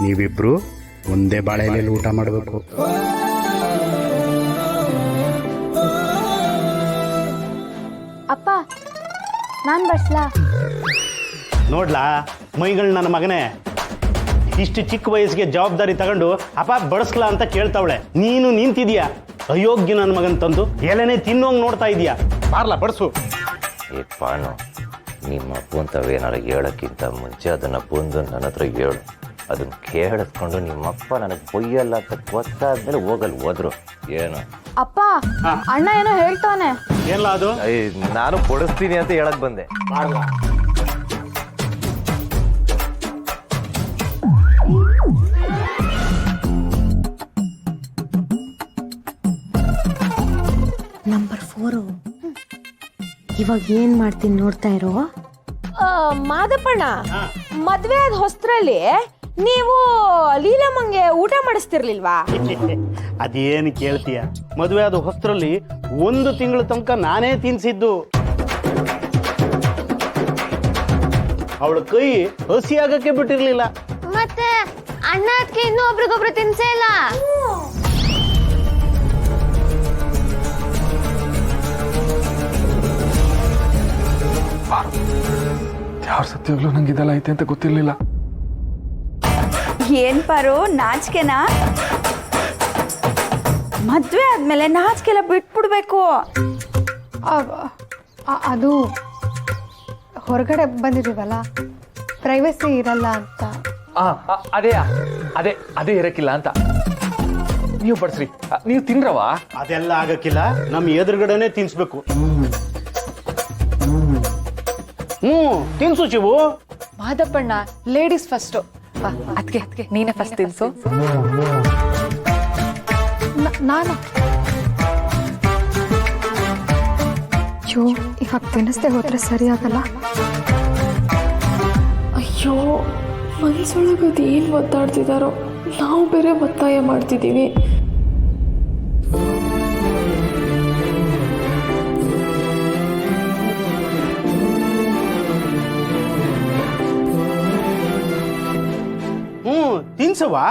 ನೀವಿಬ್ರು ಒಂದೇ ಬಾಳೆಯಲ್ಲಿ ಊಟ ಮಾಡಬೇಕು. ಅಪ್ಪ ನಾನು ಬಡ್ಸ್ಲಾ? ನೋಡ್ಲಾ ಮೈಗಳು ನನ್ನ ಮಗನೇ, ಇಷ್ಟು ಚಿಕ್ಕ ವಯಸ್ಸಿಗೆ ಜವಾಬ್ದಾರಿ ತಗೊಂಡು ಅಪ್ಪ ಬಡಿಸ್ಲಾ ಅಂತ ಕೇಳ್ತಾವಳೆ. ನೀನು ನಿಂತಿದ್ಯಾ ಅಯೋಗ್ಯ ನನ್ನ ಮಗನ್ ತಂದು ಎಲೆನೇ ತಿನ್ನೋಂಗ್ ನೋಡ್ತಾ ಇದೀಯಾ. ಬಾರ್ಲಾ ಬಡ್ಸು. ಏ ಪಾನು, ನಿಮ್ಮ ಅಪ್ಪಂತವೇನಾರು ಹೇಳೋಕ್ಕಿಂತ ಮುಂಚೆ ಅದನ್ನು ಬಂದು ನನ್ನ ಹತ್ರ ಹೇಳು. ಅದನ್ನು ಕೇಳಿಸ್ಕೊಂಡು ನಿಮ್ಮಪ್ಪ ನನಗೆ ಬೊಯ್ಯಲ್ಲ ಅಂತ ಗೊತ್ತಾದ್ಮೇಲೆ ಹೋದ್ರು ಏನು. ಅಪ್ಪ ಅಣ್ಣ ಏನೋ ಹೇಳ್ತಾನೆ. ಏನ್ಲ ಅದು? ನಾನು ಕೊಡಿಸ್ತೀನಿ ಅಂತ ಹೇಳಕ್ ಬಂದೆ. ನಂಬರ್ 4 ಇವಾಗ ಏನ್ ಮಾಡ್ತೀನಿ ನೋಡ್ತಾ ಇರೋ. ಮಾದಪ್ಪಣ್ಣ, ಮದ್ವೆ ಆದ ಹೊಸ್ತ್ರಲ್ಲಿ ನೀವು ಲೀಲಮ್ಮಂಗೆ ಊಟ ಮಾಡಿಸ್ತಿರ್ಲಿಲ್ವಾ? ಅದೇನು ಕೇಳ್ತೀಯ, ಮದುವೆ ಆದ ಹೊಸ್ತ್ರಲ್ಲಿ 1 ತಿಂಗಳ ತನಕ ನಾನೇ ತಿನ್ಸಿದ್ದು. ಅವಳ ಕೈ ಹಸಿಯಾಗಕ್ಕೆ ಬಿಟ್ಟಿರ್ಲಿಲ್ಲ. ಮತ್ತೆ ಅಣ್ಣ ಅದಕ್ಕೆ ಇನ್ನೂ ಒಬ್ರಿಗೊಬ್ರು ತಿನ್ಸೇ ಇಲ್ಲ. ಯಾರ ಸತ್ಯವಾಗ್ಲೂ ನಂಗೆ ಇದೆಲ್ಲ ಐತೆ ಅಂತ ಗೊತ್ತಿರ್ಲಿಲ್ಲ. ಏನ್ ಪಾರು, ನಾಚಿಕೆನಾ? ಮದ್ವೆ ಆದ್ಮೇಲೆ ನಾಚಿಕೆಲ್ಲ ಬಿಟ್ಬಿಡ್ಬೇಕು. ಅದು ಹೊರಗಡೆ ಬಂದಿದ್ದೀವಲ್ಲ, ಪ್ರೈವಸಿ ಇರಲ್ಲ ಅಂತ. ಅದೇ ಇರಕ್ಕಿಲ್ಲ ಅಂತ. ನೀವು ಬಡ್ಸ್ರಿ, ನೀವು ತಿನ್ರವಾ? ಅದೆಲ್ಲ ಆಗಕ್ಕಿಲ್ಲ, ನಮ್ ಎದುರುಗಡೆನೆ ತಿನ್ಸ್ಬೇಕು. ತಿನ್ಸು ಶಿವು. ಮಾದಪ್ಪಣ್ಣ, ಲೇಡೀಸ್ ಫಸ್ಟ್. ಅದಕ್ಕೆ ನೀನೇ ಫಸ್ಟ್ ತಿನ್ಸು. ನಾನು ಇವಾಗ ತಿನ್ನಿಸ್ದೆ ಹೋದ್ರೆ ಸರಿ ಆಗಲ್ಲ. ಅಯ್ಯೋ, ಮನಸ್ಸೊಳಗದು ಏನು ಒತ್ತಾಡ್ತಿದ್ದಾರೋ, ನಾವು ಬೇರೆ ಒತ್ತಾಯ ಮಾಡ್ತಿದ್ದೀವಿ. ತಿನ್ಸವಾ?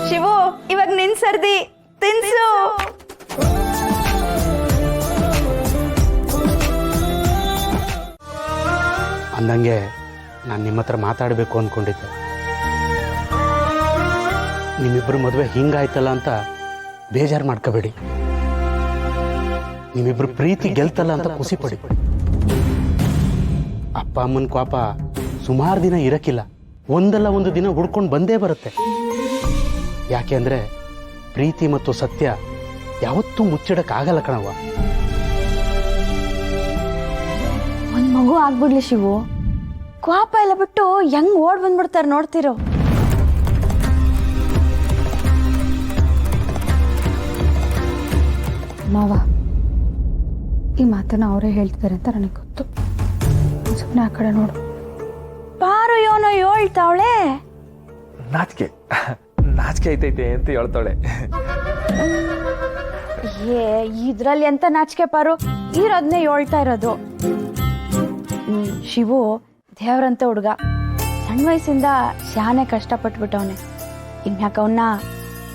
ಶಿವು, ಇವಾಗ ನಿನ್ ಸರ್ದಿ, ತಿನ್ಸು. ಅಂದಂಗೆ ನಾನು ನಿಮ್ಮ ಹತ್ರ ಮಾತಾಡಬೇಕು ಅಂದ್ಕೊಂಡಿದ್ದೆ. ನಿಮ್ಮಿಬ್ಬರು ಮದುವೆ ಹಿಂಗಾಯ್ತಲ್ಲ ಅಂತ ಬೇಜಾರು ಮಾಡ್ಕೋಬೇಡಿ. ನಿಮ್ಮಿಬ್ರು ಪ್ರೀತಿ ಗೆಲ್ತಲ್ಲ ಅಂತ ಖುಷಿ ಪಡಿ. ಅಪ್ಪ ಅಮ್ಮನ ಕೋಪ ಸುಮಾರು ದಿನ ಇರಕ್ಕಿಲ್ಲ, ಒಂದಲ್ಲ ಒಂದು ದಿನ ಹುಡ್ಕೊಂಡು ಬಂದೇ ಬರುತ್ತೆ. ಯಾಕೆ ಅಂದರೆ ಪ್ರೀತಿ ಮತ್ತು ಸತ್ಯ ಯಾವತ್ತೂ ಮುಚ್ಚಿಡಕ್ಕಾಗಲ್ಲ ಕಣವ್ವ. ಒಂದ್ ಮಗು ಆಗ್ಬಿಡ್ಲಿ ಶಿವು, ಕೋಪ ಎಲ್ಲ ಬಿಟ್ಟು ಹೆಂಗ್ ಓಡ್ ಬಂದ್ಬಿಡ್ತಾರೆ ನೋಡ್ತಿರೋ. ಮಾವ, ಈ ಮಾತನ್ನ ಅವರೇ ಹೇಳ್ತಿದ್ದಾರೆ ಅಂತ ನನಗೆ ಗೊತ್ತು. ಸುಮ್ಮನೆ ಆ ಕಡೆ ನೋಡು. ಪಾರು ಯೋನೋ ಹೇಳ್ತಾವಳೆ. ನಾಚಿಕೆ ಐತೈತೆ ಅಂತ ಹೇಳ್ತಾಳೆ. ಇದ್ರಲ್ಲಿ ಎಂತ ನಾಚಿಕೆ ಪಾರು, ಇರೋದ್ನೇ ಹೇಳ್ತಾ ಇರೋದು. ಶಿವು ದೇವ್ರಂತ ಹುಡುಗ, ಸಣ್ಣ ವಯಸ್ಸಿಂದ ಶಾನೆ ಕಷ್ಟಪಟ್ಬಿಟ್ಟವನೆ. ಇನ್ಯಾಕ ಅವನ್ನ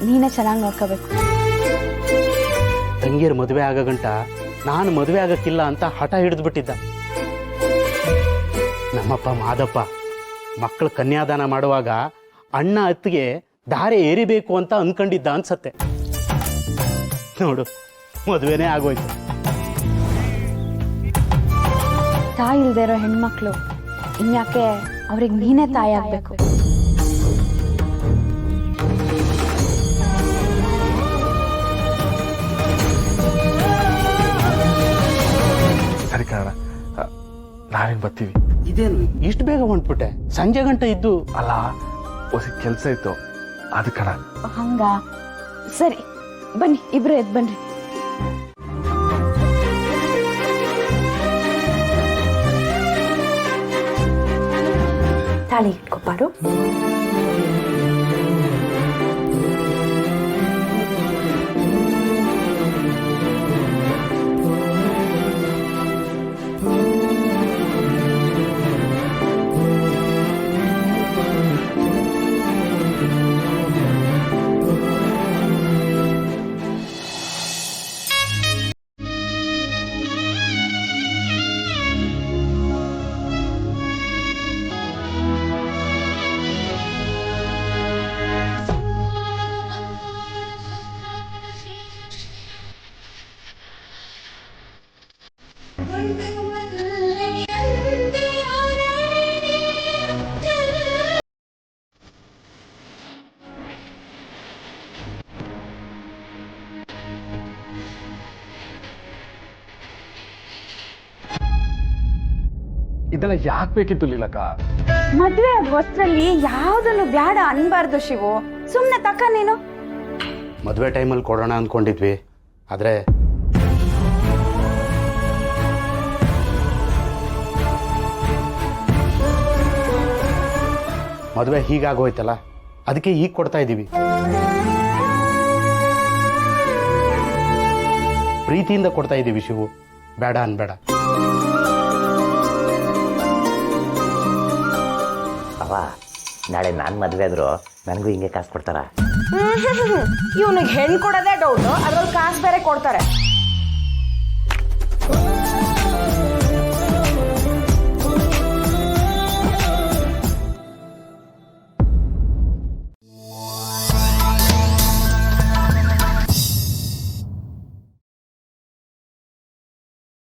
ನೀನೇ ಚೆನ್ನಾಗಿ ನೋಡ್ಕೋಬೇಕು. ತಂಗಿಯರ್ ಮದುವೆ ಆಗ ಗಂಟ ನಾನು ಮದುವೆ ಆಗಕ್ಕಿಲ್ಲ ಅಂತ ಹಠ ಹಿಡಿದು ಬಿಟ್ಟಿದ್ದ. ನಮ್ಮಪ್ಪ ಮಾದಪ್ಪ ಮಕ್ಕಳ ಕನ್ಯಾದಾನ ಮಾಡುವಾಗ ಅಣ್ಣ ಅತ್ತಿಗೆ ದಾರೆ ಏರಿಬೇಕು ಅಂತ ಅನ್ಕೊಂಡಿದ್ದ ಅನ್ಸತ್ತೆ. ನೋಡು, ಮದುವೆನೇ ಆಗೋಯ್ತು. ತಾಯಿ ಇಲ್ದೇ ಇರೋ ಹೆಣ್ಮಕ್ಳು ಇನ್ಯಾಕೆ ಅವ್ರಿಗೆ ನೀನೇ ತಾಯಿ ಆಗ್ಬೇಕು. ಸರಿ ಕಣ, ನಾವೇನು ಬರ್ತೀವಿ. ಇದೇನು ಇಷ್ಟು ಬೇಗ ಹೊಂಟ್ಬಿಟ್ಟೆ? ಸಂಜೆ ಗಂಟೆ ಇದ್ದು. ಅಲ್ಲ, ಹೊಸ ಕೆಲಸ ಇತ್ತು ಅದು ಕಣ. ಹಂಗ ಸರಿ, ಬನ್ನಿ ಇಬ್ರು ಎದ್ದು ಬನ್ನಿ. ತಾಳಿ ಇಟ್ಕೊಪಾರು. ಇದೆಲ್ಲ ಯಾಕೆ ಬೇಕಿತ್ತು ಲೀಲಕ್ಕ? ಮದ್ವೆ ಹೊಸ್ತ್ರಲ್ಲಿ ಯಾವ್ದನ್ನು ಬ್ಯಾಡ ಅನ್ಬಾರ್ದು ಶಿವು. ಸುಮ್ನೆ ತಕ್ಕ ನೀನು. ಮದುವೆ ಟೈಮಲ್ಲಿ ಕೊಡೋಣ ಅಂದ್ಕೊಂಡಿದ್ವಿ, ಆದರೆ ಮದುವೆ ಹೀಗಾಗೋಯ್ತಲ್ಲ, ಅದಕ್ಕೆ ಈಗ ಕೊಡ್ತಾ ಇದ್ದೀವಿ. ಪ್ರೀತಿಯಿಂದ ಕೊಡ್ತಾ ಇದ್ದೀವಿ ಶಿವು, ಬೇಡ ಅನ್ಬೇಡ. ಅವ ನಾಳೆ ನಾನು ಮದುವೆ ಆದರೂ ನನಗೂ ಹಿಂಗೆ ಕಾಸು ಕೊಡ್ತಾರಾ? ಇವನಿಗೆ ಹೆಣ್ಣು ಕೊಡೋದೇ ಡೌಟ್, ಅದ್ರಲ್ಲಿ ಕಾಸು ಬೇರೆ ಕೊಡ್ತಾರೆ.